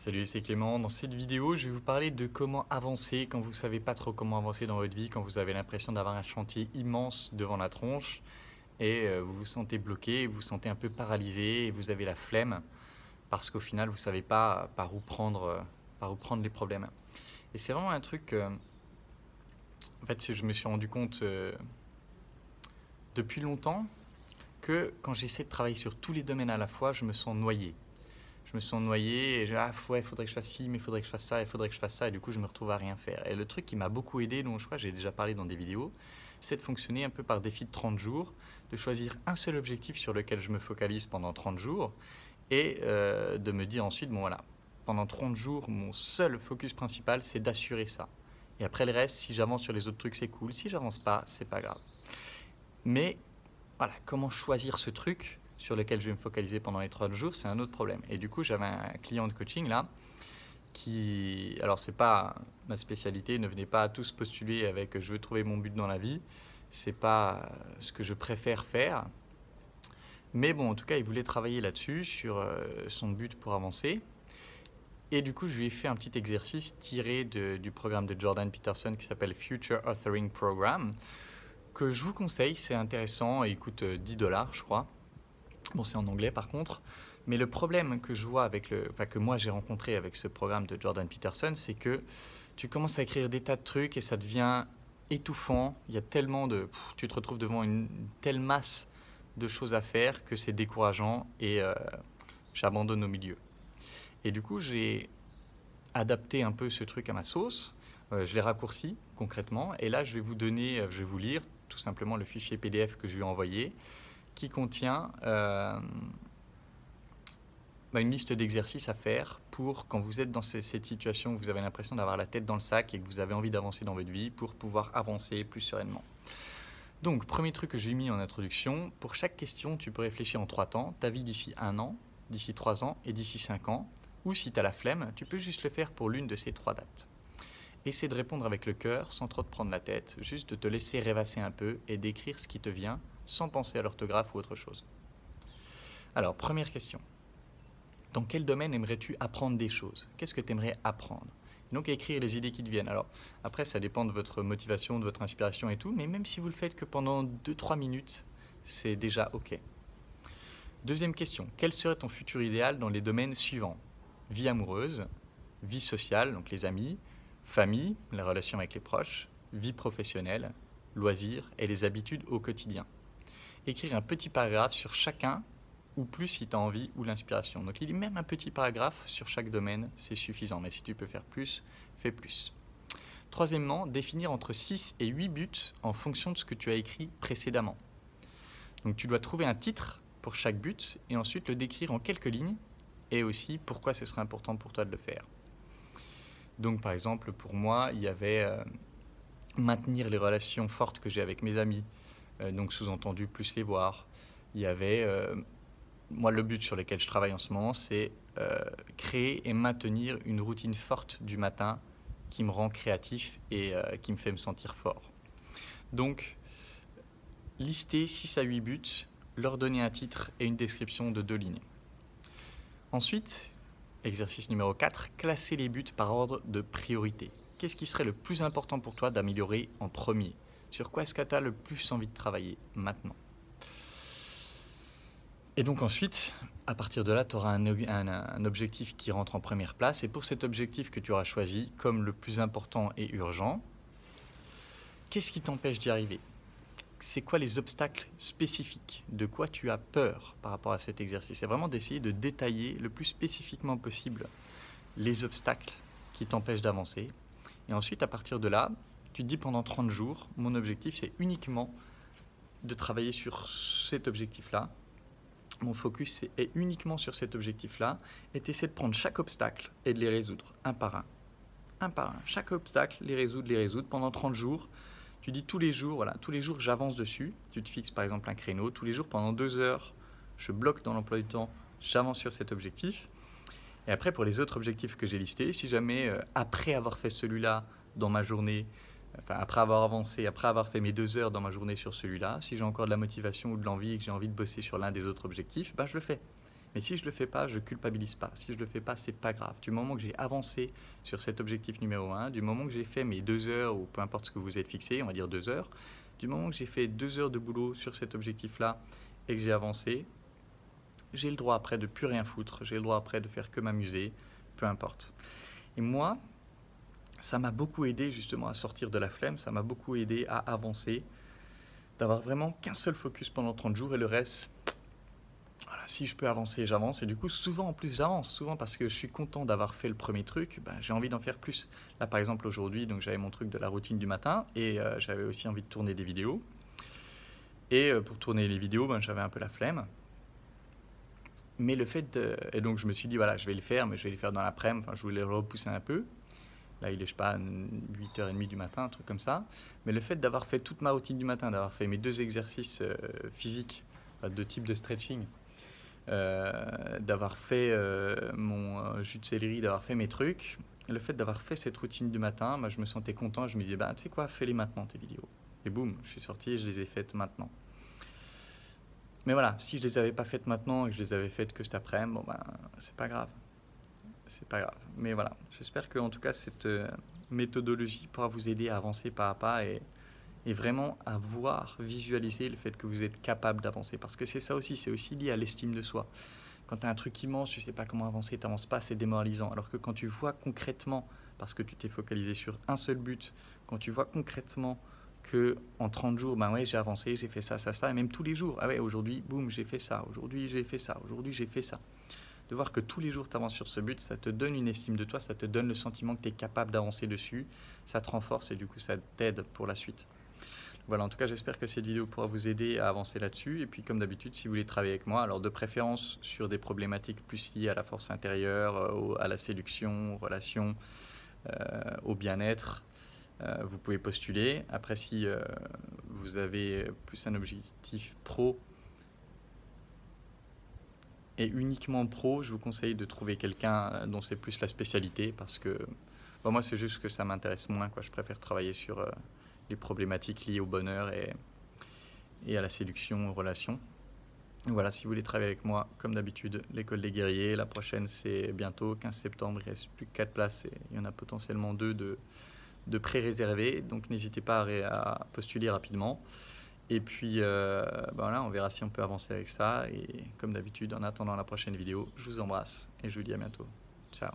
Salut, c'est Clément. Dans cette vidéo, je vais vous parler de comment avancer quand vous ne savez pas trop comment avancer dans votre vie, quand vous avez l'impression d'avoir un chantier immense devant la tronche et vous vous sentez bloqué, vous vous sentez un peu paralysé et vous avez la flemme parce qu'au final, vous ne savez pas par où prendre les problèmes. Et c'est vraiment un truc, en fait, je me suis rendu compte depuis longtemps que quand j'essaie de travailler sur tous les domaines à la fois, je me sens noyé. Je me sens noyé et ouais, faudrait que je fasse ci, mais il faudrait que je fasse ça, il faudrait que je fasse ça, et du coup, je me retrouve à rien faire. Et le truc qui m'a beaucoup aidé, dont je crois que j'ai déjà parlé dans des vidéos, c'est de fonctionner un peu par défi de 30 jours, de choisir un seul objectif sur lequel je me focalise pendant 30 jours, et de me dire ensuite, bon voilà, pendant 30 jours, mon seul focus principal, c'est d'assurer ça. Et après le reste, si j'avance sur les autres trucs, c'est cool. Si j'avance pas, c'est pas grave. Mais voilà, comment choisir ce truc sur lequel je vais me focaliser pendant les 30 jours, c'est un autre problème. Et du coup, j'avais un client de coaching là, qui, alors c'est pas ma spécialité, ne venez pas tous postuler avec je veux trouver mon but dans la vie, c'est pas ce que je préfère faire. Mais bon, en tout cas, il voulait travailler là-dessus, sur son but pour avancer. Et du coup, je lui ai fait un petit exercice tiré du programme de Jordan Peterson qui s'appelle Future Authoring Program, que je vous conseille, c'est intéressant, et il coûte 10 $, je crois. Bon, c'est en anglais par contre, mais le problème que je vois que moi j'ai rencontré avec ce programme de Jordan Peterson, c'est que tu commences à écrire des tas de trucs et ça devient étouffant. Il y a tellement tu te retrouves devant une telle masse de choses à faire que c'est décourageant et j'abandonne au milieu. Et du coup, j'ai adapté un peu ce truc à ma sauce. Je l'ai raccourci concrètement et là je vais vous lire tout simplement le fichier PDF que je lui ai envoyé, qui contient une liste d'exercices à faire pour quand vous êtes dans cette situation où vous avez l'impression d'avoir la tête dans le sac et que vous avez envie d'avancer dans votre vie pour pouvoir avancer plus sereinement. Donc, premier truc que j'ai mis en introduction, pour chaque question, tu peux réfléchir en 3 temps, ta vie d'ici 1 an, d'ici 3 ans et d'ici 5 ans, ou si tu as la flemme, tu peux juste le faire pour l'une de ces 3 dates. Essaie de répondre avec le cœur, sans trop te prendre la tête, juste de te laisser rêvasser un peu et d'écrire ce qui te vient, sans penser à l'orthographe ou autre chose. Alors, première question. Dans quel domaine aimerais-tu apprendre des choses? Qu'est-ce que tu aimerais apprendre? Donc, écrire les idées qui te viennent. Alors, après, ça dépend de votre motivation, de votre inspiration et tout, mais même si vous le faites que pendant 2-3 minutes, c'est déjà OK. Deuxième question. Quel serait ton futur idéal dans les domaines suivants? Vie amoureuse, vie sociale, donc les amis, famille, les relations avec les proches, vie professionnelle, loisirs et les habitudes au quotidien. Écrire un petit paragraphe sur chacun, ou plus si tu as envie, ou l'inspiration. Donc il y a même un petit paragraphe sur chaque domaine, c'est suffisant. Mais si tu peux faire plus, fais plus. Troisièmement, définir entre 6 et 8 buts en fonction de ce que tu as écrit précédemment. Donc tu dois trouver un titre pour chaque but et ensuite le décrire en quelques lignes et aussi pourquoi ce serait important pour toi de le faire. Donc par exemple, pour moi, il y avait maintenir les relations fortes que j'ai avec mes amis, donc sous-entendu plus les voir. Il y avait, moi le but sur lequel je travaille en ce moment, c'est créer et maintenir une routine forte du matin qui me rend créatif et qui me fait me sentir fort. Donc, lister 6 à 8 buts, leur donner un titre et une description de 2 lignes. Ensuite, exercice numéro 4, classer les buts par ordre de priorité. Qu'est-ce qui serait le plus important pour toi d'améliorer en premier? Sur quoi est-ce que tu as le plus envie de travailler maintenant? Et donc ensuite, à partir de là, tu auras un objectif qui rentre en première place. Et pour cet objectif que tu auras choisi comme le plus important et urgent, qu'est-ce qui t'empêche d'y arriver? C'est quoi les obstacles spécifiques? De quoi tu as peur par rapport à cet exercice? C'est vraiment d'essayer de détailler le plus spécifiquement possible les obstacles qui t'empêchent d'avancer. Et ensuite, à partir de là, tu te dis pendant 30 jours, mon objectif, c'est uniquement de travailler sur cet objectif-là. Mon focus est uniquement sur cet objectif-là. Et tu essaies de prendre chaque obstacle et de les résoudre un par un. Un par un. Chaque obstacle, les résoudre pendant 30 jours. Tu dis tous les jours, voilà, tous les jours j'avance dessus. Tu te fixes par exemple un créneau. Tous les jours pendant 2 heures, je bloque dans l'emploi du temps, j'avance sur cet objectif. Et après, pour les autres objectifs que j'ai listés, si jamais, après avoir fait celui-là dans ma journée, après avoir avancé, après avoir fait mes 2 heures dans ma journée sur celui-là, si j'ai encore de la motivation ou de l'envie et que j'ai envie de bosser sur l'un des autres objectifs, je le fais. Mais si je ne le fais pas, je ne culpabilise pas. Si je ne le fais pas, c'est pas grave. Du moment que j'ai avancé sur cet objectif numéro 1, du moment que j'ai fait mes 2 heures, ou peu importe ce que vous êtes fixé, on va dire 2 heures, du moment que j'ai fait 2 heures de boulot sur cet objectif-là et que j'ai avancé, j'ai le droit après de plus rien foutre, j'ai le droit après de faire que m'amuser, peu importe. Et moi, ça m'a beaucoup aidé justement à sortir de la flemme, ça m'a beaucoup aidé à avancer, d'avoir vraiment qu'un seul focus pendant 30 jours et le reste, voilà, si je peux avancer, j'avance. Et du coup, souvent en plus, j'avance, souvent parce que je suis content d'avoir fait le premier truc, ben, j'ai envie d'en faire plus. Là, par exemple, aujourd'hui, donc j'avais mon truc de la routine du matin et j'avais aussi envie de tourner des vidéos. Et pour tourner les vidéos, ben, j'avais un peu la flemme. Mais le fait de... Et donc, je me suis dit, voilà, je vais le faire, mais je vais le faire dans l'après-midi. Enfin, je voulais le repousser un peu. Là, il est, je sais pas, 8h30 du matin, un truc comme ça. Mais le fait d'avoir fait toute ma routine du matin, d'avoir fait mes 2 exercices physiques, 2 types de stretching, d'avoir fait mon jus de céleri, d'avoir fait mes trucs, le fait d'avoir fait cette routine du matin, bah, je me sentais content. Je me disais, bah, tu sais quoi, fais-les maintenant tes vidéos. Et boum, je suis sorti et je les ai faites maintenant. Mais voilà, si je les avais pas faites maintenant et que je les avais faites que cet après-midi, bon ben, c'est pas grave. C'est pas grave. Mais voilà, j'espère que en tout cas cette méthodologie pourra vous aider à avancer pas à pas et vraiment à voir, visualiser le fait que vous êtes capable d'avancer. Parce que c'est ça aussi, c'est aussi lié à l'estime de soi. Quand tu as un truc immense, tu sais pas comment avancer, tu n'avances pas, c'est démoralisant. Alors que quand tu vois concrètement, parce que tu t'es focalisé sur un seul but, quand tu vois concrètement que en 30 jours, ben ouais, j'ai avancé, j'ai fait ça, ça, ça, et même tous les jours, ah ouais, aujourd'hui, boum, j'ai fait ça, aujourd'hui, j'ai fait ça, aujourd'hui, j'ai fait ça. De voir que tous les jours tu avances sur ce but, ça te donne une estime de toi, ça te donne le sentiment que tu es capable d'avancer dessus, ça te renforce et du coup ça t'aide pour la suite. Voilà, en tout cas j'espère que cette vidéo pourra vous aider à avancer là-dessus. Et puis comme d'habitude, si vous voulez travailler avec moi, alors de préférence sur des problématiques plus liées à la force intérieure, à la séduction, aux relations, au bien-être, vous pouvez postuler. Après, si vous avez plus un objectif pro et uniquement pro, je vous conseille de trouver quelqu'un dont c'est plus la spécialité parce que bon, moi c'est juste que ça m'intéresse moins, quoi. Je préfère travailler sur les problématiques liées au bonheur et à la séduction, aux relations. Voilà, si vous voulez travailler avec moi, comme d'habitude, l'école des guerriers, la prochaine c'est bientôt, 15 septembre, il reste plus que 4 places et il y en a potentiellement 2 de pré-réservés, donc n'hésitez pas à postuler rapidement. Et puis voilà, on verra si on peut avancer avec ça. Et comme d'habitude, en attendant la prochaine vidéo, je vous embrasse et je vous dis à bientôt. Ciao.